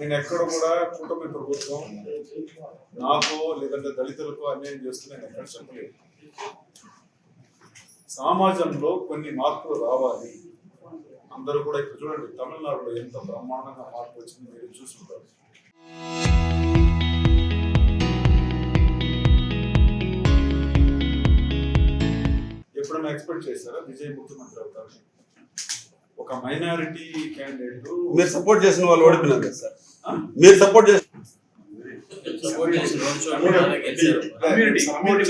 నేను ఎక్కడ కూడా కూటమి ప్రభుత్వం నాకు లేదంటే దళితులకు అన్యాయం చేస్తూ నేను ఎక్కడ చెప్పలేదు. సమాజంలో కొన్ని మార్పులు రావాలి. అందరూ కూడా ఇక్కడ చూడండి, తమిళనాడులో ఎంత బ్రహ్మాండంగా మార్పు వచ్చింది మీరు చూసుకుంటారు. ఎప్పుడైనా ఎక్స్పెక్ట్ చేశారా విజయ్ ముఖ్యమంత్రి అవుతారు? ఒక మైనారిటీ క్యాండిడేట్ మీరు సపోర్ట్ చేసిన వాళ్ళు ఓడిపోయినారు కదా సార్. మీరు సపోర్ట్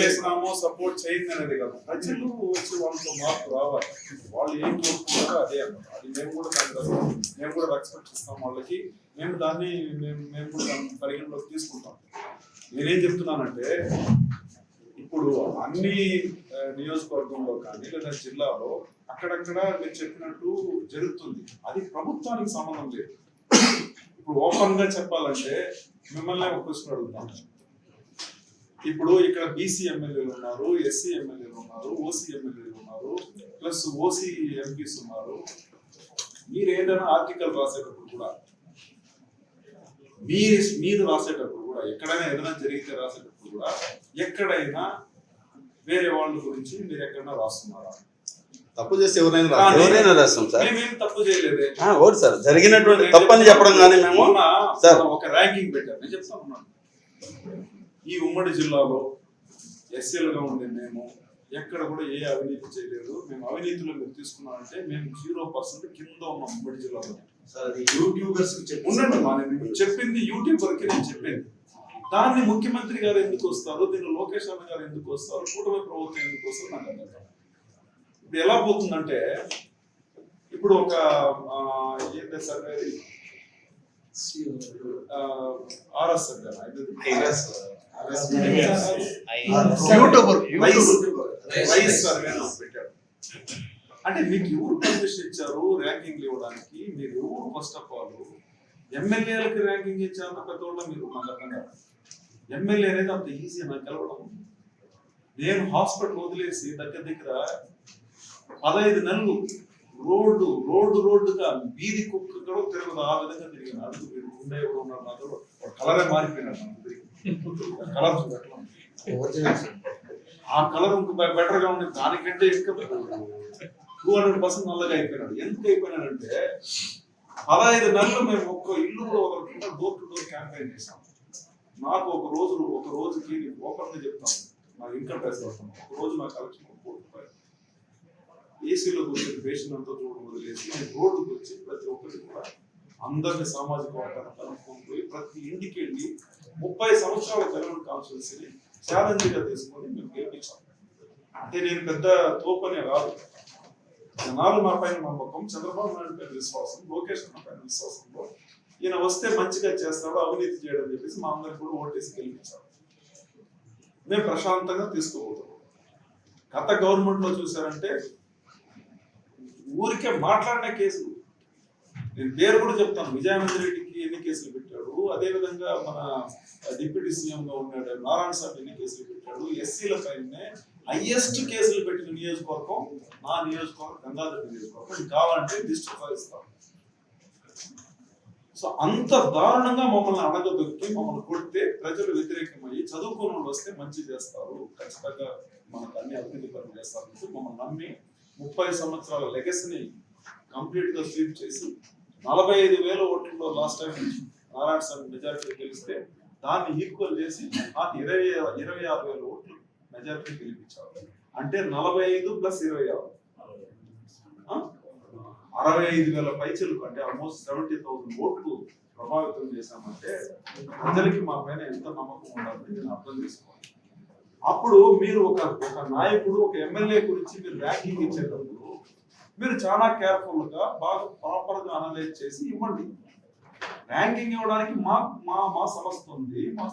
చేసినాము, సపోర్ట్ చేయండి అనేది కాదు, ప్రజలు వచ్చి వాళ్ళతో మార్పు రావాలి. వాళ్ళు ఏం కోరుకుంటారో అదే అన్నమాట. అది మేము కూడా రెస్పెక్ట్ ఇస్తాం వాళ్ళకి. మేము కూడా దాన్ని పరిగణలోకి తీసుకుంటాం. నేనేం చెప్తున్నానంటే, ఇప్పుడు అన్ని నియోజకవర్గంలో కానీ లేదా జిల్లాలో అక్కడక్కడ మీరు చెప్పినట్టు జరుగుతుంది. అది ప్రభుత్వానికి సంబంధం లేదు. ఇప్పుడు ఓపెన్ గా చెప్పాలంటే మిమ్మల్ని ఒక క్వశ్చన్ అడుగుతాను. ఇప్పుడు ఇక్కడ బీసీ ఎమ్మెల్యేలు ఉన్నారు, ఎస్సీ ఎమ్మెల్యేలు ఉన్నారు, ఓసీ ఎమ్మెల్యేలు ఉన్నారు, ప్లస్ ఓసీ ఎంపీస్ ఉన్నారు. మీరు ఏదైనా ఆర్టికల్ రాసేటప్పుడు కూడా మీరు రాసేటప్పుడు కూడా ఎక్కడైనా ఏదైనా జరిగితే రాసేటప్పుడు కూడా ఎక్కడైనా వేరే వాళ్ళ గురించి మీరు ఎక్కడైనా రాస్తున్నారా? తప్పు చేసి ఎవరైనా రాస్తాం సార్. మేమేం తప్పు చేయలేదే. ఓకే సార్, జరిగినటువంటి తప్పని చెప్పడం కానీ మేము సార్ ఒక ర్యాంకింగ్ పెట్టారు. నేను చెప్తా ఉన్నాను, ఈ ఉమ్మడి జిల్లాలో ఎస్సీలుగా ఉండే మేము ఎక్కడ కూడా ఏ అవినీతి చేయలేదు. మేము అవినీతిలో మీరు తీసుకున్నామంటే మేము 0% కింద ఉన్నాం ఉమ్మడి జిల్లాలో. యూట్యూబర్స్ చెప్పింది యూట్యూబర్ కి నేను చెప్పింది. దాన్ని ముఖ్యమంత్రి గారు ఎందుకు వస్తారు, దీన్ని లోకేష్ అన్న గారు ఎందుకు వస్తారు, కూటమి ప్రభుత్వం ఎందుకు వస్తారు నాకు అర్థం. ఇప్పుడు ఎలా పోతుందంటే, ఇప్పుడు ఒక ఏంటంటే సార్ ఆర్ఎస్ పెట్టాడు. అంటే మీకు ఎవరు పర్మిషన్ ఇచ్చారు ర్యాంకింగ్ ఇవ్వడానికి? మీరు ఎవరు ఫస్ట్ ఆఫ్ ఆల్ ఎమ్మెల్యేలకి ర్యాంకింగ్ ఇచ్చారు? పెద్దవాళ్ళ మీరు నాకు అర్థం కాదు. ఎమ్మెల్యే అనేది అంత ఈజీ నాకు కలవడం. నేను హాస్పిటల్ వదిలేసి దగ్గర 15 నెలలు రోడ్డుగా వీధి కుక్క కూడా తిరగదు, ఆ విధంగా తిరిగాను. అడుగు మీరు ఉండే ఎవరు ఉన్నారు నాతో, కలరే మారిపోయినాడు. కలర్ ఆ కలర్ బెటర్ గా ఉంది, దానికంటే ఇంకా 200% నల్లగా అయిపోయినాడు. ఎందుకు అయిపోయినాడంటే 15 నెలలు మేము ఒక్క ఇల్లు కూడా ఒకరికింటే డోర్ టు డోర్ క్యాంపెయిన్ చేసాం. నాకు ఒక రోజుకి ఓపెన్ గా చెప్తాను, నాకు ఇన్కమ్ ట్యాక్స్ వస్తాను. ఒక రోజు నా కలెక్షన్ 1 కోటి రూపాయలు. ఏసీలో కూర్చొని పేషెంట్ అంతా చూడడం వదిలేసి నేను రోడ్డుకి వచ్చి ప్రతి ఒక్కరికి కూడా అందరినీ సామాజిక వర్గాన్ని కనుక్కొని పోయి ప్రతి ఇంటికి వెళ్ళి 30 సంవత్సరాల తెలంగాణ కాన్స్టిట్యూన్సీని ఛాలెంజ్ గా తీసుకొని మేము గెలిపించాం. అంటే నేను పెద్ద తోపనే రాదు. జనాలు మా పైన నమ్మకం, చంద్రబాబు నాయుడు పైన విశ్వాసం, లోకేష్ అన్న పైన విశ్వాసంలో ఈయన వస్తే మంచిగా చేస్తాడు, అవినీతి చేయడం చెప్పేసి మా అందరికి కూడా ఓటేసి గెలిపించాడు. మేము ప్రశాంతంగా తీసుకోబోతున్నాం. గత గవర్నమెంట్ లో చూసారంటే ఊరికే మాట్లాడిన కేసులు, నేను పేరు కూడా చెప్తాను, విజయానంద రెడ్డికి ఎన్ని కేసులు పెట్టాడు, అదే విధంగా మన డిప్యూటీ సీఎం గా ఉన్నాడు నారాయణ స్వామి ఎన్ని కేసులు పెట్టాడు. ఎస్సీల పైనే హైయెస్ట్ కేసులు పెట్టిన నియోజకవర్గం నా నియోజకవర్గం, గంగాధర నియోజకవర్గం. ఇది కావాలంటే లిస్ట్ ఇస్తాం. సో అంత దారుణంగా మమ్మల్ని అడగదొక్కి మమ్మల్ని కొడితే ప్రజలు వ్యతిరేకమయ్యి చదువుకున్న వాళ్ళు వస్తే మంచి చేస్తారు, ఖచ్చితంగా మనకు అన్ని అభివృద్ధి పనులు చేస్తారు మమ్మల్ని నమ్మి 30 సంవత్సరాల లెగసీని కంప్లీట్ గా స్వీప్ చేసి 45,000 ఓట్లలో లాస్ట్ టైం నారాయణ స్వామి మెజారిటీ గెలిస్తే దాన్ని ఈక్వల్ చేసి నాకు 26,000 ఓట్లు మెజారిటీ గెలిపించారు. అంటే 45 + 26 65,000 పైచలకు, అంటే ఆల్మోస్ట్ 70,000 ఓట్లు ప్రభావితం చేశామంటే ప్రజలకి మా పైన ఎంత నమ్మకం ఉండాలని నేను అర్థం చేసుకోవాలి. అప్పుడు మీరు ఒక నాయకుడు, ఒక ఎమ్మెల్యే గురించి మీరు ర్యాంకింగ్ ఇచ్చేటప్పుడు మీరు చాలా కేర్ఫుల్ గా బాగా ప్రాపర్ గా అనలైజ్ చేసి ఇవ్వండి. ర్యాంకింగ్ ఇవ్వడానికి మా సంస్థ ఉంది, మా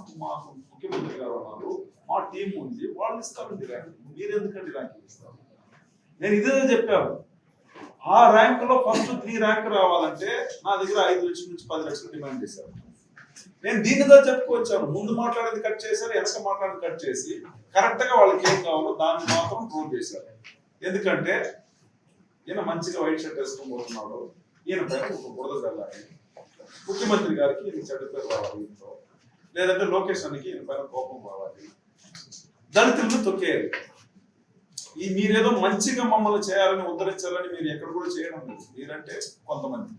ముఖ్యమంత్రి గారు ఉన్నారు, మా టీం ఉంది, వాళ్ళు ఇస్తారండి ర్యాంకింగ్. మీరు ఎందుకండి ర్యాంకింగ్ ఇస్తారు? నేను ఇదే చెప్పాను. ఆ ర్యాంక్ లో ఫస్ట్ 3 ర్యాంక్ రావాలంటే నా దగ్గర 5 లక్షల నుంచి 10 లక్షలు డిమాండ్ చేశారు. నేను దీనితో చెప్పుకొచ్చాను. ముందు మాట్లాడేది కట్ చేశారు, వెనక మాట్లాడేది కట్ చేసి కరెక్ట్ గా వాళ్ళకి ఏం కావాలో దాన్ని మాత్రం ప్రూవ్ చేశారు. ఎందుకంటే ఈయన మంచిగా వైట్ షర్ట్ వేసుకొని పోతున్నాడు, ఈయన పైన ఒక బురద చల్లాలి. ముఖ్యమంత్రి గారికి ఇది చెడ్డ పేరు రావాలి ఇంట్లో, లేదంటే లోకేష్ అనికి ఈయన పైన కోపం రావాలి, దళితులను తొక్కేయాలి. ఈ మీరేదో మంచిగా మమ్మల్ని చేయాలని ఉద్ధరించాలని మీరు ఎక్కడ కూడా చేయడం లేదు. మీరంటే కొంతమంది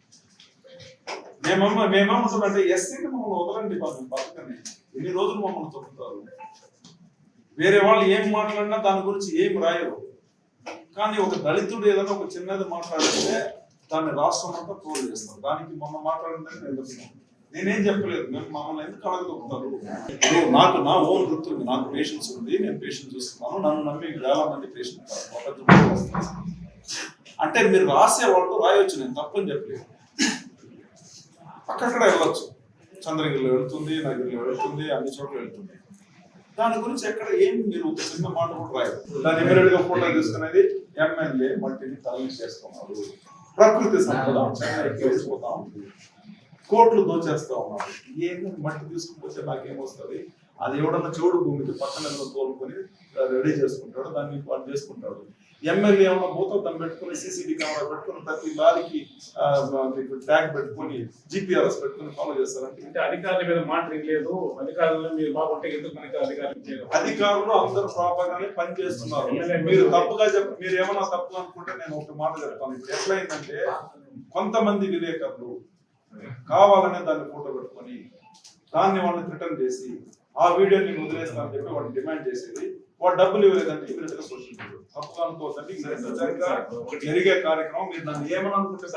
మేమేమంటున్నాంటే ఎస్సీని మమ్మల్ని వదలండి, పథకాన్ని ఎన్ని రోజులు మమ్మల్ని తొక్కుతారు. వేరే వాళ్ళు ఏం మాట్లాడినా దాని గురించి ఏం రాయరు, కానీ ఒక దళితుడు ఏదైనా ఒక చిన్నది మాట్లాడితే దాన్ని రాష్ట్రం అంతా ట్రోల్ చేస్తారు. దానికి మొన్న మాట్లాడిందని నేనేం చెప్పలేదు. మేము మమ్మల్ని ఎందుకు అడగదొక్కుతారు? నాకు నా ఓన్ వృత్తి ఉంది, నాకు పేషెన్స్ ఉంది, నేను పేషెంట్ చూస్తున్నాను. నన్ను నమ్మి వేల మంది పేషెంట్ అంటే మీరు రాసే వాళ్ళు రాయొచ్చు, నేను తప్పని చెప్పలేదు. అక్కడక్కడ వెళ్ళొచ్చు, చంద్రగిరిలో వెళ్తుంది, నగిరిలో వెళ్తుంది, అన్ని చోట్ల వెళ్తుంది. దాని గురించి ఎక్కడ ఏం మీరు ఒక చిన్న మాట కూడా రాయరు. దాన్ని ఇమీడియట్ గా ఫోటో తీసుకునేది ఎమ్మెల్యే మట్టిని తరలించి చేస్తున్నారు, ప్రకృతి సంపద చెన్నైకి వెళ్ళిపోతా ఉంది, కోట్లు దోచేస్తా ఉన్నారు. ఏమి మట్టి తీసుకుపోతే నాకేమొస్తుంది? అది ఎవడన్నా చెవుడు భూమికి పక్కన తోలుకొని రెడీ చేసుకుంటాడు, దాన్ని వాడు చేసుకుంటాడు. ఎమ్మెల్యే ఏమన్నా భూతత్వం పెట్టుకుని సీసీటీ కెమెరా పెట్టుకుని ప్రతి లారీకి మీకు ట్యాగ్ పెట్టుకుని జీపీఆర్ఎస్ పెట్టుకుని ఫాలో చేస్తారంటే అంటే అధికారుల మీద మానిటరింగ్ లేదు. అధికారులు మీరు బాగుంటే ఎందుకు మనకి అధికారులు అందరూ ప్రాపర్గానే పని చేస్తున్నారు. మీరు తప్పుగా మీరు ఏమన్నా తప్పు అనుకుంటే నేను ఒక మాట చెప్తాను. ఇప్పుడు ఎట్లయిందంటే కొంతమంది విలేకరులు కావాలనే దాన్ని ఫోటో పెట్టుకొని దాన్ని వాళ్ళని రిటర్న్ చేసి ఆ వీడియోని నేను వదిలేస్తానని చెప్పి వాళ్ళు డిమాండ్ చేసేది. వాడు డబ్బులు ఇవ్వలేదంటే ఇమీడియట్ గా సోషల్ మీడియా తప్పుగా అనుకోవద్దండి. జరిగే కార్యక్రమం మీరు నన్ను ఏమని అనుకుంటే